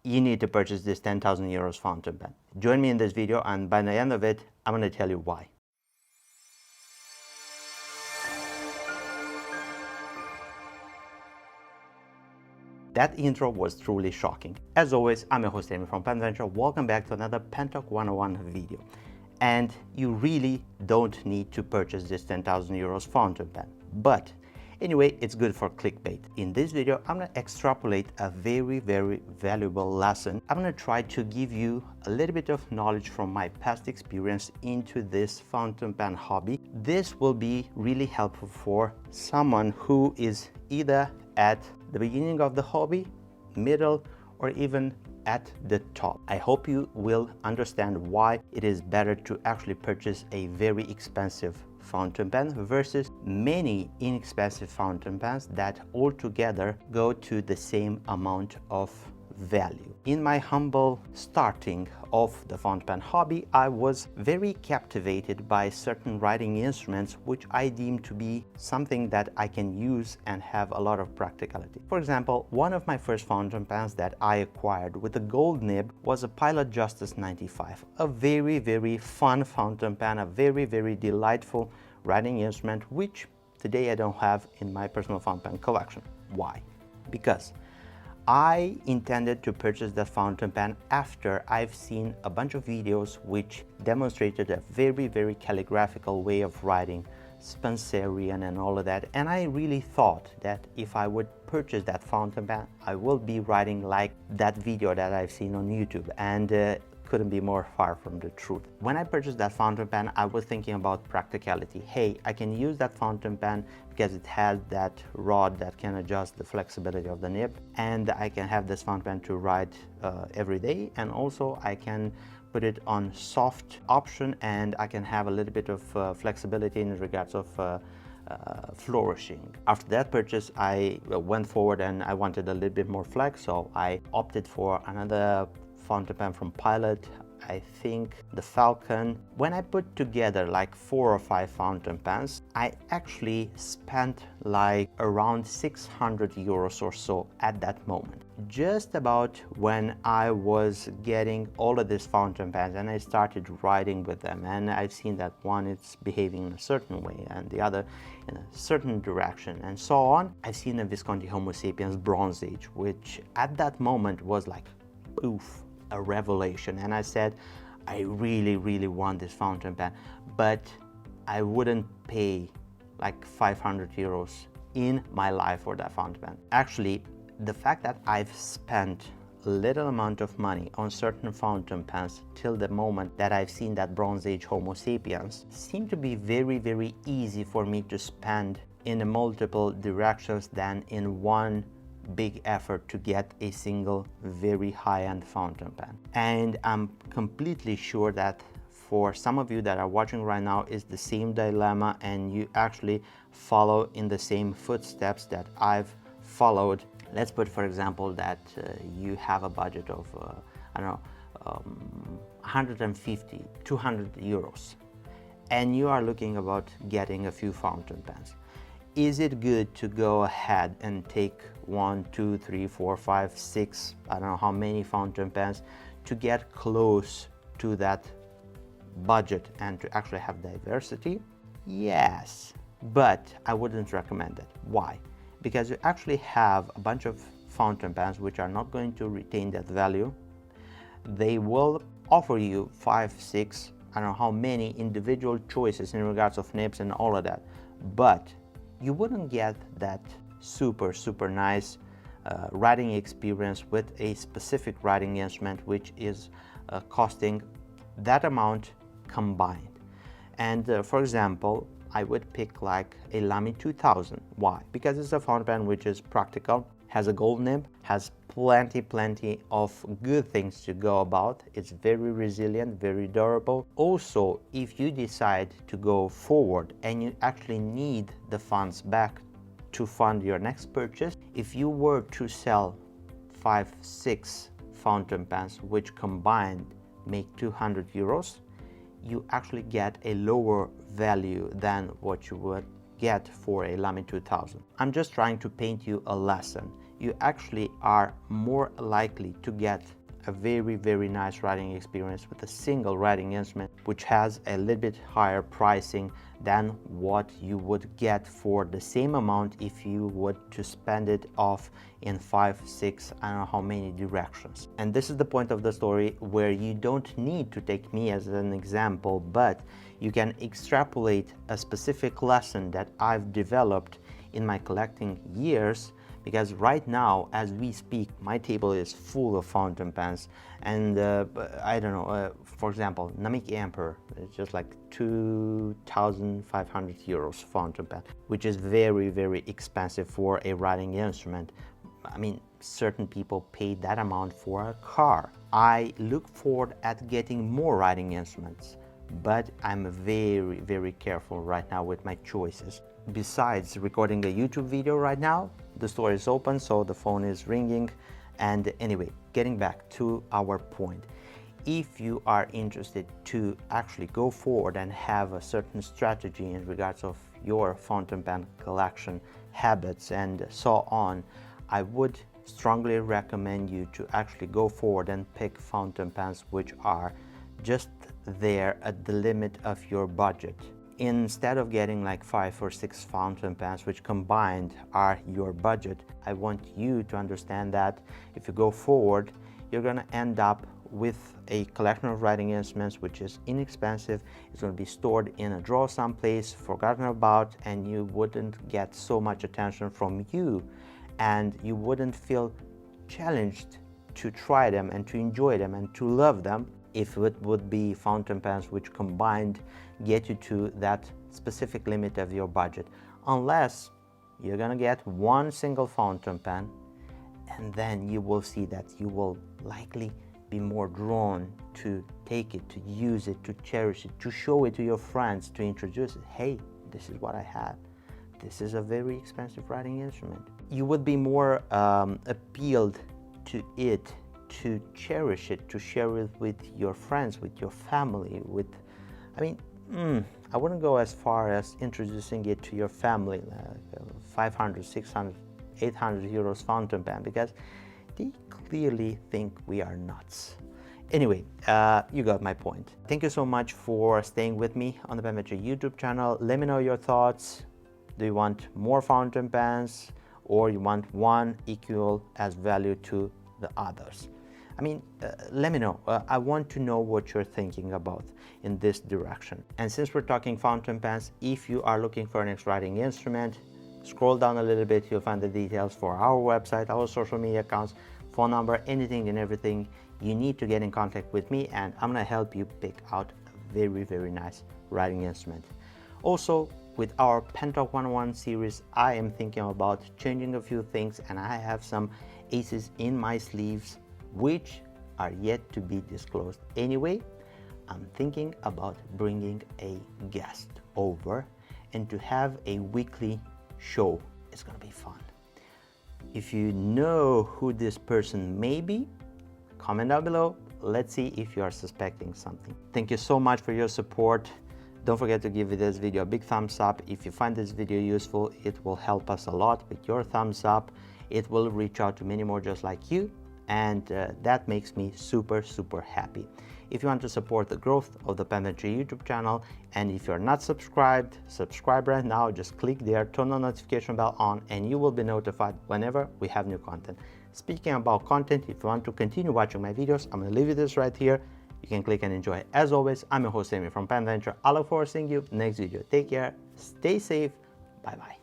you need to purchase this 10,000 euros fountain pen. Join me in this video, and by the end of it, I'm going to tell you why. That intro was truly shocking. As always, I'm your host Amy from Penventure. Welcome back to another Pen Talk 101 video. And you really don't need to purchase this 10,000 euros fountain pen. But anyway, it's good for clickbait. In this video, I'm going to extrapolate a very valuable lesson. I'm going to try to give you a little bit of knowledge from my past experience into this fountain pen hobby. This will be really helpful for someone who is either at the beginning of the hobby, middle, or even at the top. I hope you will understand why it is better to actually purchase a very expensive fountain pen versus many inexpensive fountain pens that altogether go to the same amount of value. In my humble starting of the fountain pen hobby, I was very captivated by certain writing instruments which I deemed to be something that I can use and have a lot of practicality. For example, one of my first fountain pens that I acquired with a gold nib was a Pilot Justice 95, a very fun fountain pen, a very delightful writing instrument which today I don't have in my personal fountain pen collection. Why? Because I intended to purchase the fountain pen after I've seen a bunch of videos which demonstrated a very calligraphical way of writing, Spencerian and all of that, and I really thought that if I would purchase that fountain pen, I will be writing like that video that I've seen on YouTube, and couldn't be more far from the truth. When I purchased that fountain pen, I was thinking about practicality. Hey, I can use that fountain pen because it has that rod that can adjust the flexibility of the nib, and I can have this fountain pen to write every day, and also I can put it on soft option and I can have a little bit of flexibility in regards of flourishing. After that purchase, I went forward and I wanted a little bit more flex, so I opted for another fountain pen from Pilot, I think the Falcon. When I put together like 4 or 5 fountain pens, I actually spent like around 600 euros or so at that moment. Just about when I was getting all of these fountain pens and I started writing with them, and I've seen that one is behaving in a certain way and the other in a certain direction and so on. I've seen a Visconti Homo sapiens Bronze Age, which at that moment was like poof, a revelation, and I said I really want this fountain pen, but I wouldn't pay like 500 euros in my life for that fountain pen. Actually, the fact that I've spent a little amount of money on certain fountain pens till the moment that I've seen that Bronze Age Homo sapiens seemed to be very easy for me to spend in multiple directions than in one big effort to get a single very high-end fountain pen. And I'm completely sure that for some of you that are watching right now is the same dilemma, and you actually follow in the same footsteps that I've followed. Let's put, for example, that you have a budget of I don't know, 150, 200 euros, and you are looking about getting a few fountain pens. Is it good to go ahead and take 1, 2, 3, 4, 5, 6, I don't know how many fountain pens to get close to that budget and to actually have diversity? Yes, but I wouldn't recommend it. Why? Because you actually have a bunch of fountain pens which are not going to retain that value. They will offer you 5, 6, I don't know how many individual choices in regards of nibs and all of that, but you wouldn't get that super nice writing experience with a specific writing instrument which is costing that amount combined. And for example, I would pick like a Lamy 2000. Why? Because it's a fountain pen which is practical, has a gold nib, has plenty of good things to go about. It's very resilient, very durable. Also, if you decide to go forward and you actually need the funds back to fund your next purchase, if you were to sell 5, 6 fountain pens which combined make 200 euros, you actually get a lower value than what you would get for a Lamy 2000. I'm just trying to paint you a lesson. you actually are more likely to get a very nice riding experience with a single riding instrument, which has a little bit higher pricing than what you would get for the same amount if you would to spend it off in 5, 6, I don't know how many directions. And this is the point of the story where you don't need to take me as an example, but you can extrapolate a specific lesson that I've developed in my collecting years. Because right now, as we speak, my table is full of fountain pens, and I don't know, for example, Namik Emperor, it's just like 2,500 euros fountain pen, which is very expensive for a writing instrument. I mean, certain people pay that amount for a car. I look forward at getting more writing instruments, but I'm very careful right now with my choices. Besides recording a YouTube video right now, the store is open, so the phone is ringing. And anyway, getting back to our point, if you are interested to actually go forward and have a certain strategy in regards of your fountain pen collection habits and so on, I would strongly recommend you to actually go forward and pick fountain pens which are just there at the limit of your budget. Instead of getting like 5 or 6 fountain pens which combined are your budget, I want you to understand that if you go forward, you're going to end up with a collection of writing instruments which is inexpensive. It's going to be stored in a drawer someplace, forgotten about, and you wouldn't get so much attention from you, and you wouldn't feel challenged to try them and to enjoy them and to love them if it would be fountain pens which combined get you to that specific limit of your budget. Unless you're gonna get one single fountain pen, and then you will see that you will likely be more drawn to take it, to use it, to cherish it, to show it to your friends, to introduce it. Hey, this is what I have. This is a very expensive writing instrument. You would be more appealed to it, to cherish it, to share it with your friends, with your family, with, I mean, I wouldn't go as far as introducing it to your family, 500, 600, 800 euros fountain pen, because they clearly think we are nuts. Anyway, you got my point. Thank you so much for staying with me on the penventure YouTube channel. Let me know your thoughts. Do you want more fountain pens, or you want one equal as value to the others? I mean, let me know. I want to know what you're thinking about in this direction. And since we're talking fountain pens, if you are looking for an next writing instrument, scroll down a little bit, you'll find the details for our website, our social media accounts, phone number, anything and everything you need to get in contact with me, and I'm gonna help you pick out a very nice writing instrument. Also, with our Pen Talk 101 series, I am thinking about changing a few things, and I have some aces in my sleeves which are yet to be disclosed. Anyway, I'm thinking about bringing a guest over and to have a weekly show. It's gonna be fun. If you know who this person may be, comment down below. Let's see if you are suspecting something. Thank you so much for your support. Don't forget to give this video a big thumbs up. If you find this video useful, it will help us a lot. With your thumbs up, it will reach out to many more just like you, and that makes me super happy. If you want to support the growth of the penventure YouTube channel, and if you're not subscribed, subscribe right now. Just click there, turn the notification bell on, and you will be notified whenever we have new content. Speaking about content, if you want to continue watching my videos, I'm going to leave you this right here. You can click and enjoy. As always, I'm your host Amy from Penventure. I look forward to seeing you next video. Take care, stay safe, bye bye.